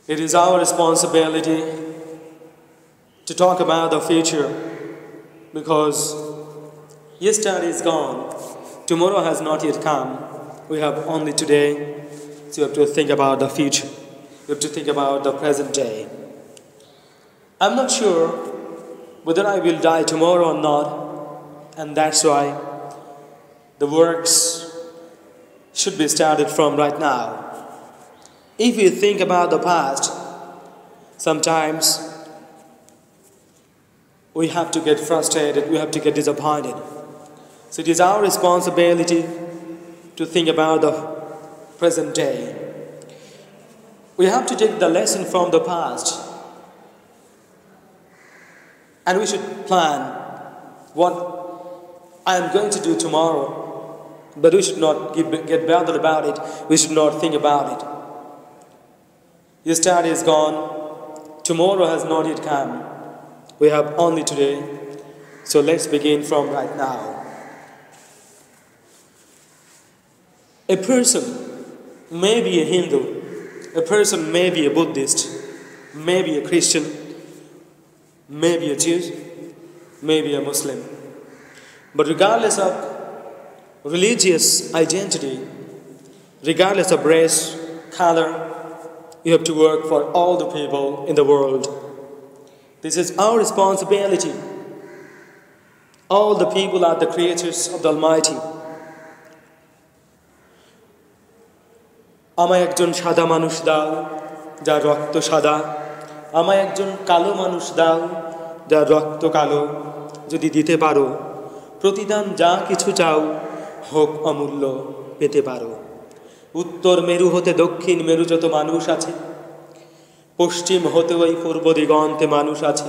It is our responsibility to talk about the future because yesterday is gone, tomorrow has not yet come. We have only today, so you have to think about the future. You have to think about the present day. I'm not sure whether I will die tomorrow or not, and that's why the works should be started from right now. If you think about the past, sometimes we have to get frustrated, we have to get disappointed. So it is our responsibility to think about the present day. We have to take the lesson from the past, and we should plan what I am going to do tomorrow, but we should not get bothered about it. We should not think about it. Yesterday is gone, tomorrow has not yet come. We have only today, so let's begin from right now. A person may be a Hindu, a person may be a Buddhist, may be a Christian, may be a Jew, may be a Muslim. But regardless of religious identity, regardless of race, color, you have to work for all the people in the world. This is our responsibility. All the people are the creatures of the Almighty. আমায় একজন সাদা মানুষ দাও যার রক্ত সাদা, আমায় একজন কালো মানুষ দাও যার রক্ত কালো, যদি দিতে পারো প্রতিদান যা কিছু চাও হোক অমূল্য পেতে পারো। উত্তর মেরু হতে দক্ষিণ মেরু যত মানুষ আছে, পশ্চিম হতে ওই পূর্ব দিগন্তে মানুষ আছে,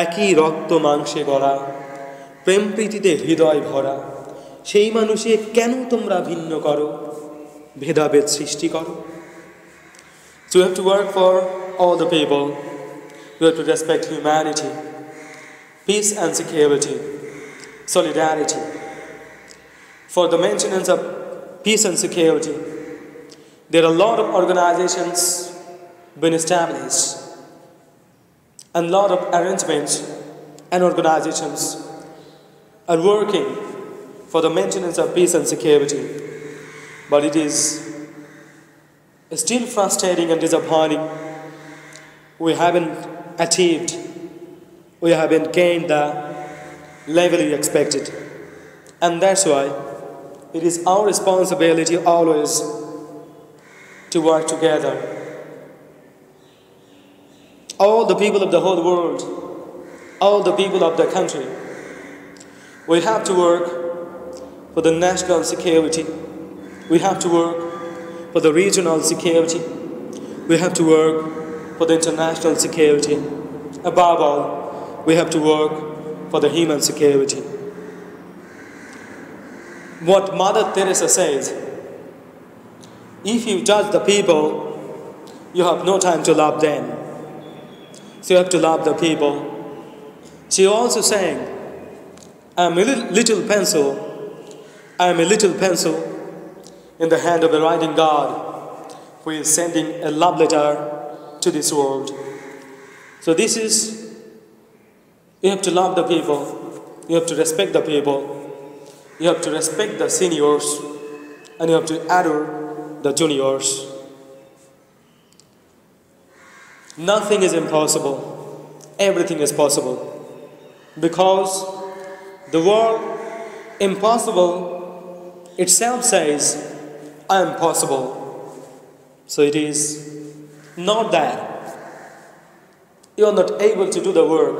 একই রক্ত মাংসে গড়া, প্রেম প্রীতিতে হৃদয় ভরা, সেই মানুষে কেন তোমরা ভিন্ন করো, ভেদাভেদ সৃষ্টি করো? So we have to work for all the people. We have to respect humanity, peace and security, solidarity. For the maintenance of peace and security, there are a lot of organizations been established and a lot of arrangements and organizations are working for the maintenance of peace and security. But it is still frustrating and disappointing. We haven't achieved, we haven't gained the level we expected. And that's why it is our responsibility always to work together. All the people of the whole world, all the people of the country, we have to work for the national security. We have to work for the regional security. We have to work for the international security. Above all, we have to work for the human security. What Mother Teresa says, if you judge the people, you have no time to love them. So you have to love the people. She also sang, I am a little pencil, I am a little pencil in the hand of a writing God who is sending a love letter to this world. So this is, you have to love the people, you have to respect the people, you have to respect the seniors, and you have to adore the juniors. Nothing is impossible, everything is possible. Because the word impossible itself says, I am possible. So it is not that you are not able to do the work.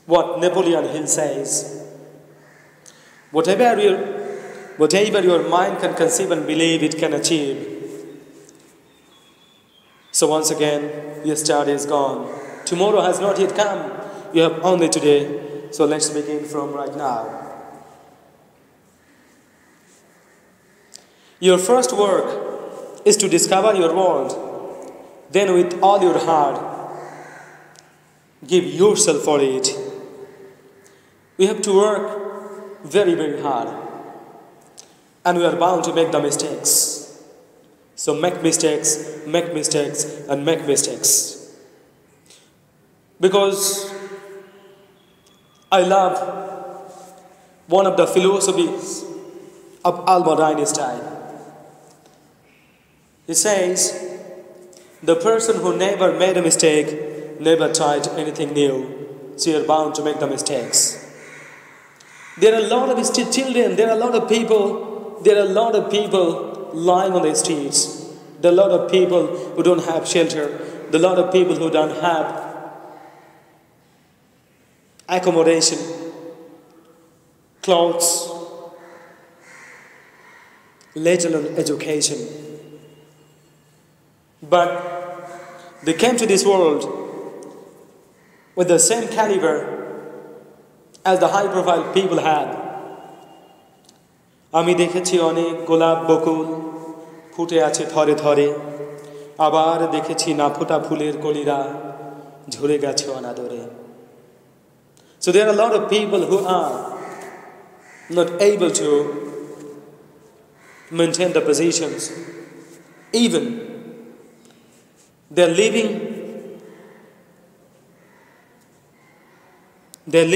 What Napoleon Hill says, whatever your mind can conceive and believe, it can achieve. So once again, yesterday is gone. Tomorrow has not yet come. You have only today. So let's begin from right now. Your first work is to discover your world. Then with all your heart, give yourself for it. We have to work very, very hard. And we are bound to make the mistakes. So make mistakes, and make mistakes. Because I love one of the philosophies of Albert Einstein. He says, the person who never made a mistake never tried anything new, so you're bound to make the mistakes. There are a lot of children, there are a lot of people lying on the streets. There are a lot of people who don't have shelter. There are a lot of people who don't have accommodation, clothes, let alone education. But they came to this world with the same caliber as the high-profile people had. আমি দেখেছি অনেক গোলাপ বকুল ফুটে আছে থরে থরে, আবার দেখেছি না ফোটা ফুলের কলিরা ঝরে গেছে অনাদরে. So there are a lot of people who are not able to maintain the positions. Even they're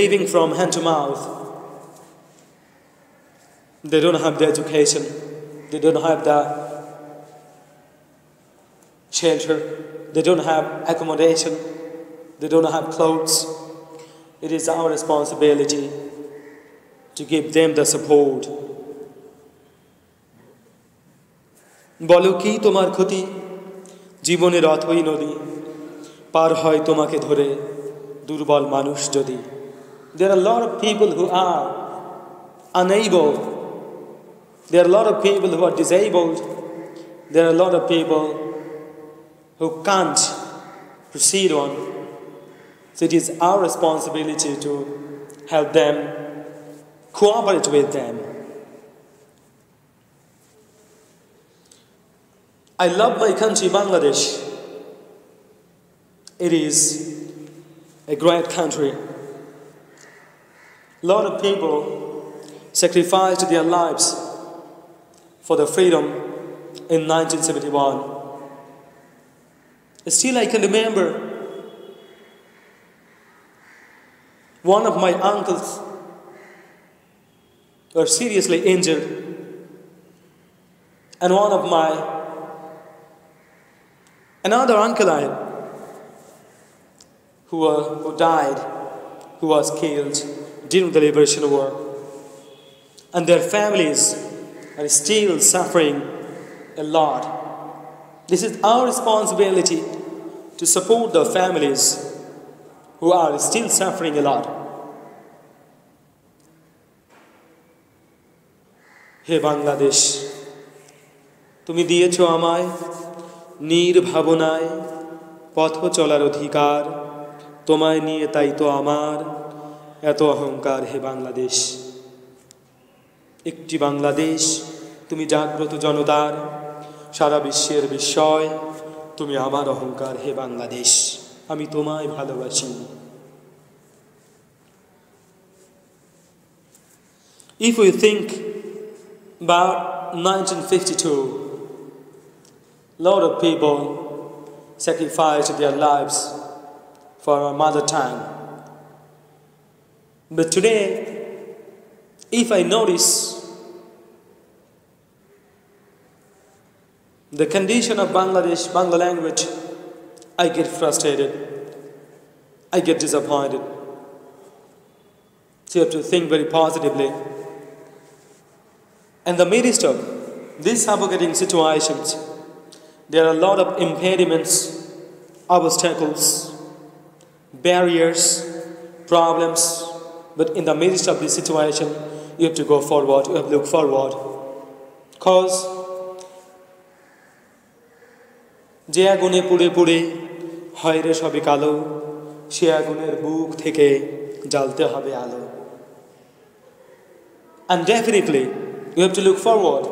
living from hand to mouth. They don't have the education. They don't have the shelter. They don't have accommodation. They don't have clothes. It is our responsibility to give them the support. বলো কি তোমার ক্ষতি, জীবনের অথই নদী পার হয় তোমাকে ধরে দুর্বল মানুষ যদি. There are a lot of people who are unable. There are a lot of people who are disabled. There are a lot of people who can't proceed on. So it is our responsibility to help them, cooperate with them. I love my country, Bangladesh. It is a great country. A lot of people sacrificed their lives for the freedom in 1971. Still I can remember one of my uncles were seriously injured, and another uncle I had who died, who was killed during the liberation war, and their families are still suffering a lot. This is our responsibility to support the families who are still suffering a lot. হে বাংলাদেশ, তুমি দিয়েছো আমায় নির্ভাবনায় পথ চলার অধিকার, তোমায় নিয়ে তাই তো আমার এত অহংকার. হে বাংলাদেশ, একটি বাংলাদেশ, তুমি জাগ্রত জনতার সারা বিশ্বের বিস্ময়, তুমি আমার অহংকার. হে বাংলাদেশ, আমি তোমায় ভালোবাসি. If we think about 1952, a lot of people sacrificed their lives for our mother tongue. But today, if I notice the condition of Bangla language, I get frustrated. I get disappointed. So you have to think very positively. In the midst of these suffocating situations, there are a lot of impediments, obstacles, barriers, problems. But in the midst of this situation, you have to go forward, you have to look forward. Because যে আগুনে পুড়ে পুড়ে হয় রে সবই কালো, সে আগুনের বুক থেকে জ্বালতে হবে আলো. And definitely, you have to look forward.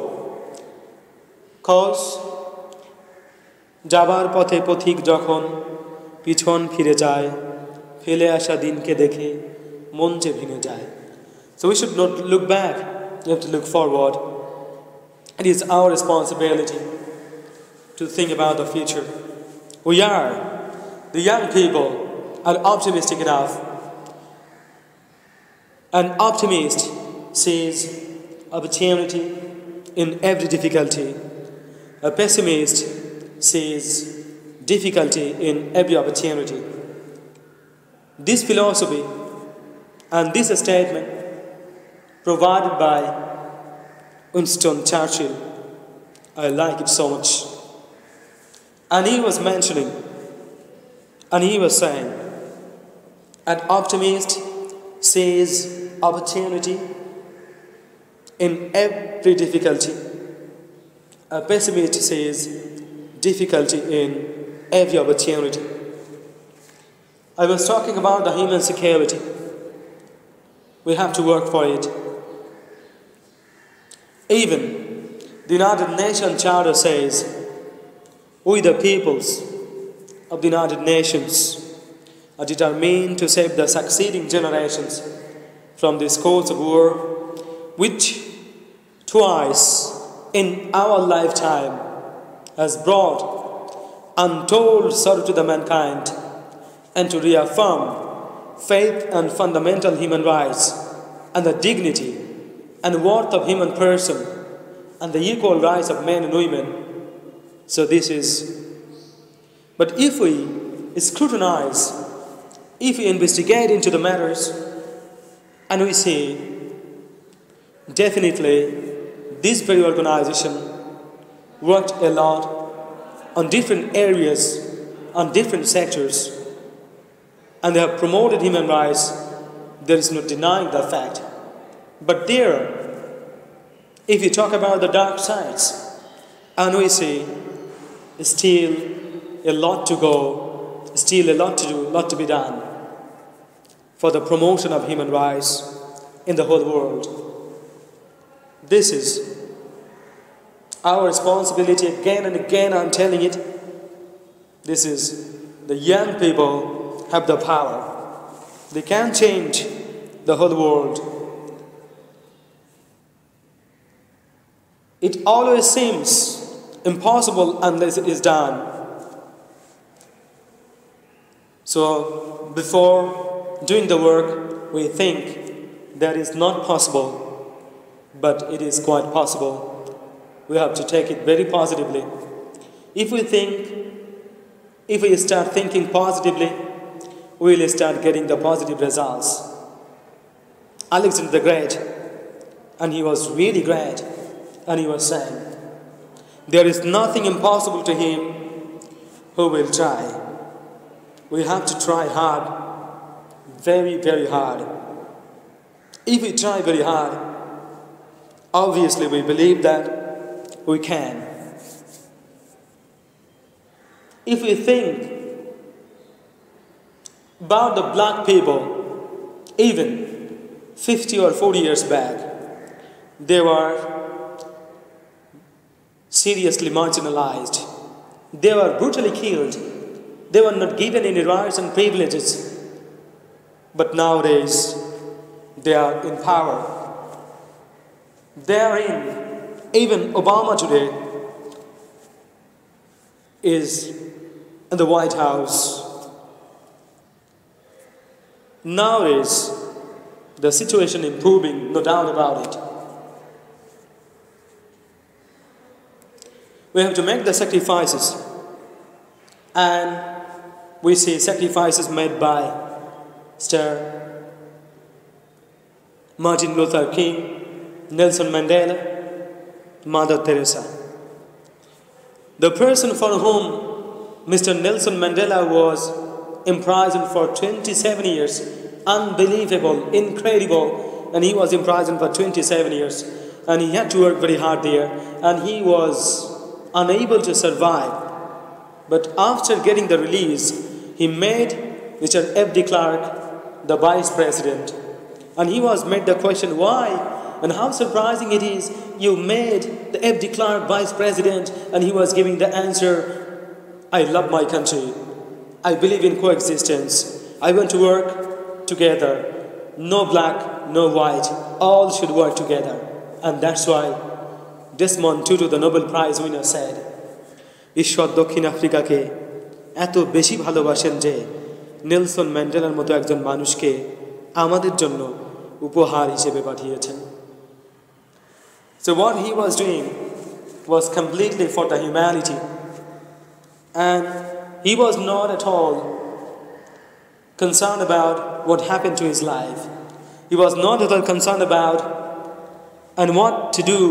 Because যাবার পথে পথিক যখন পিছন ফিরে যায়, ফেলে আসা দিনকে দেখে মন যে ভেঙে যায়. So we should not look back, we have to look forward. It is our responsibility to think about the future. We are, the young people, are optimistic enough. An optimist sees opportunity in every difficulty. A pessimist sees difficulty in every opportunity. This philosophy and this statement provided by Winston Churchill, I like it so much. And he was mentioning, and he was saying, an optimist sees opportunity in every difficulty. A pessimist sees difficulty in every opportunity. I was talking about the human security. We have to work for it. Even the United Nations Charter says, we the peoples of the United Nations are determined to save the succeeding generations from this course of war, which twice in our lifetime has brought untold sorrow to the mankind, and to reaffirm faith and fundamental human rights and the dignity and worth of human person and the equal rights of men and women. So this is, but if we scrutinize, if we investigate into the matters, and we see definitely this very organization worked a lot on different areas, on different sectors, and they have promoted human rights. There is no denying that fact. But there, if you talk about the dark sides, and we see still a lot to go, still a lot to do, a lot to be done for the promotion of human rights in the whole world. This is our responsibility again and again, I'm telling it. This is the young people have the power. They can change the whole world. It always seems impossible unless it is done. So before doing the work, we think that is not possible, but it is quite possible. We have to take it very positively. If we start thinking positively, we will start getting the positive results. Alexander the Great, and he was really great, and he was saying, there is nothing impossible to him who will try. We have to try hard, very, very hard. If we try very hard, obviously we believe that we can. If we think about the black people, even 50 or 40 years back, they were seriously marginalized. They were brutally killed. They were not given any rights and privileges. But nowadays, they are in power. They are in. Even Obama today is in the White House. Nowadays, the situation improving, no doubt about it. We have to make the sacrifices, and we see sacrifices made by Sir Martin Luther King, Nelson Mandela, Mother Teresa. The person for whom Mr. Nelson Mandela was imprisoned for 27 years, unbelievable, incredible, and he was imprisoned for 27 years, and he had to work very hard there, and he was unable to survive. But after getting the release, he made Mr. F.D. Clark the vice president, and he was made the question, why? And how surprising it is, you made the F.D. Clark vice president, and he was giving the answer, I love my country. I believe in coexistence. I want to work together. No black, no white. All should work together. And that's why Desmond Tutu, the Nobel Prize winner, said, ঈশ্বর দক্ষিণ আফ্রিকাকে এত বেশি ভালোবাসেন যে Nelson ম্যান্ডেলার মতো একজন মানুষকে আমাদের জন্য উপহার হিসেবে পাঠিয়েছেন। So what he was doing was completely for the humanity, and he was not at all concerned about what happened to his life. He was not at all concerned about and what to do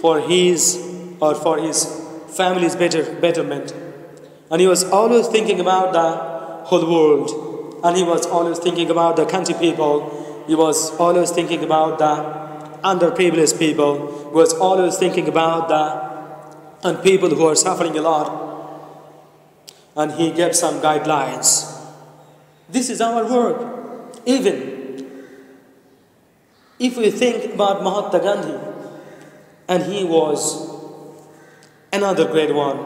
for his or for his family's betterment. And he was always thinking about the whole world. And he was always thinking about the country people. He was always thinking about the underprivileged people. He was always thinking about the people who are suffering a lot. And he gave some guidelines. This is our work. Even if we think about Mahatma Gandhi, and he was another great one,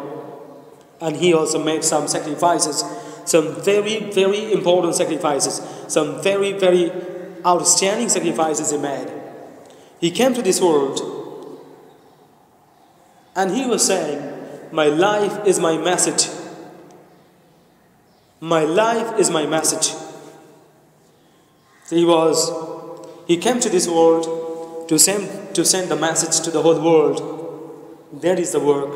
and he also made some sacrifices, some very, very important sacrifices, some very, very outstanding sacrifices he made. He came to this world, and he was saying, my life is my message. My life is my message. He came to this world to send the message to the whole world. That is the work.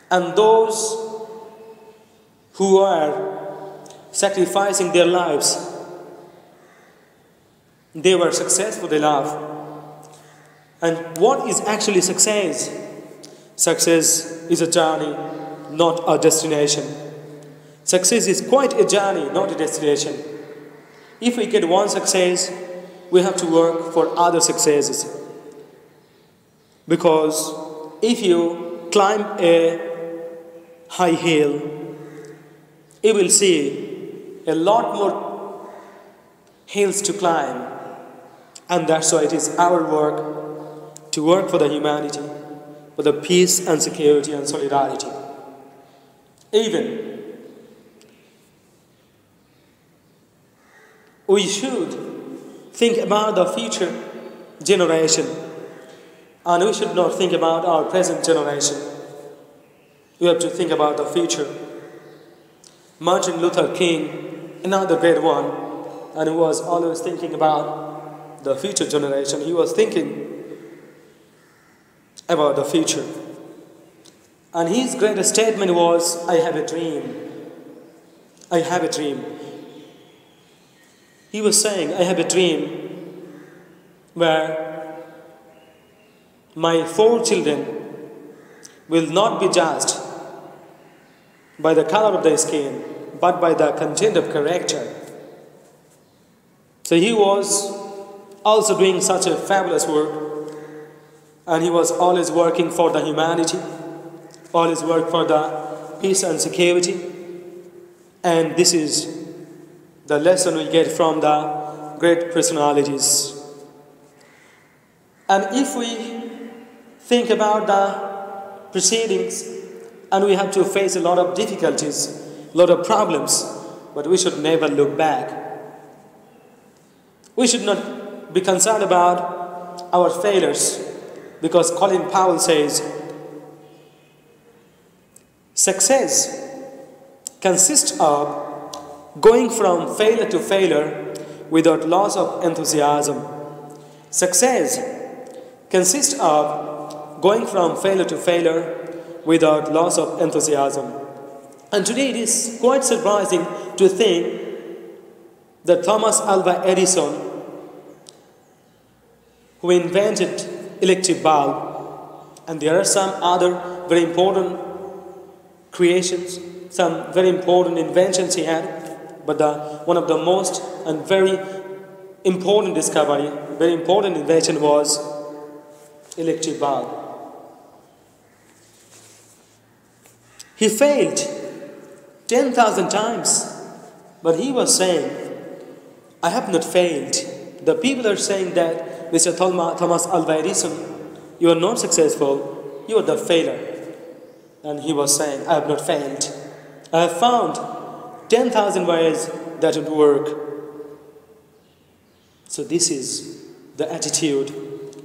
And those who are sacrificing their lives, they were successful enough. And what is actually success? Success is a journey, not a destination. Success is quite a journey, not a destination. If we get one success, we have to work for other successes. Because if you climb a high hill, you will see a lot more hills to climb. And that's why it is our work to work for the humanity, for the peace and security and solidarity. Even we should think about the future generation, and we should not think about our present generation. We have to think about the future. Martin Luther King, another great one, and he was always thinking about the future generation. He was thinking about the future. And his greatest statement was, I have a dream. I have a dream. He was saying, I have a dream where my 4 children will not be judged by the color of their skin, but by the content of character. So he was also doing such a fabulous work, and he was always working for the humanity, always work for the peace and security. And this is the lesson we get from the great personalities. And if we think about the proceedings, and we have to face a lot of difficulties, a lot of problems, but we should never look back. We should not be concerned about our failures, because Colin Powell says, success consists of going from failure to failure without loss of enthusiasm. Success consists of going from failure to failure without loss of enthusiasm. And today it is quite surprising to think that Thomas Alva Edison, who invented electric bulb, and there are some other very important creations, some very important inventions he had, but one of the most and very important discovery, very important invention was electric bulb. He failed 10,000 times, but he was saying, I have not failed. The people are saying that, Mr. Thomas Alva Edison, you are not successful, you are the failure. And he was saying, I have not failed. I have found 10,000 ways that would work. So this is the attitude,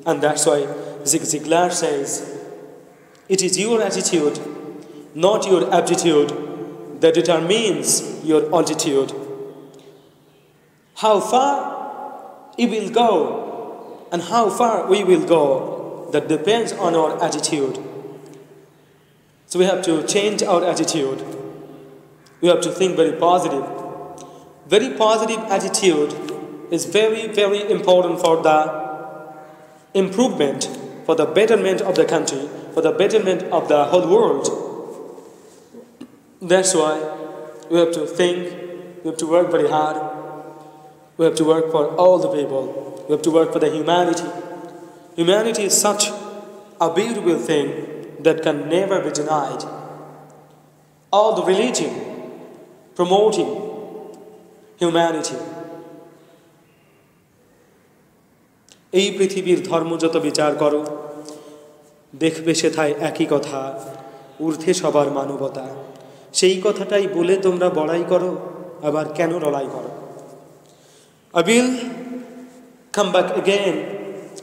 and that's why Zig Ziglar says, it is your attitude not your aptitude, that determines your altitude. How far you will go and how far we will go, that depends on our attitude. So we have to change our attitude. We have to think very positive. Very positive attitude is very, very important for the improvement, for the betterment of the country, for the betterment of the whole world. That's why we have to think, we have to work very hard. We have to work for all the people. We have to work for the humanity. Humanity is such a beautiful thing that can never be denied. All the religion promoting humanity. এই পৃথিবীর ধর্ম যত বিচার করো, দেখবে সেথায় একই কথা, ঊর্ধ্বে সবার মানবতা। সেই কথাটাই বলে তোমরা বড়াই করো, আবার কেন লড়াই করো? I will come back again,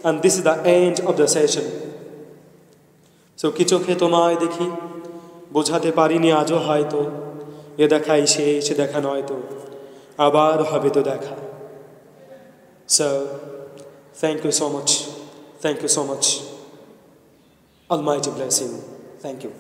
and this is the end of the session. So কি চোখে তোমায় দেখি, বোঝাতে পারিনি আজও হয়তো, এ দেখাই শেষ দেখা নয় তো, আবার হবে তো দেখা। So thank you so much. Thank you so much. Almighty bless you. Thank you.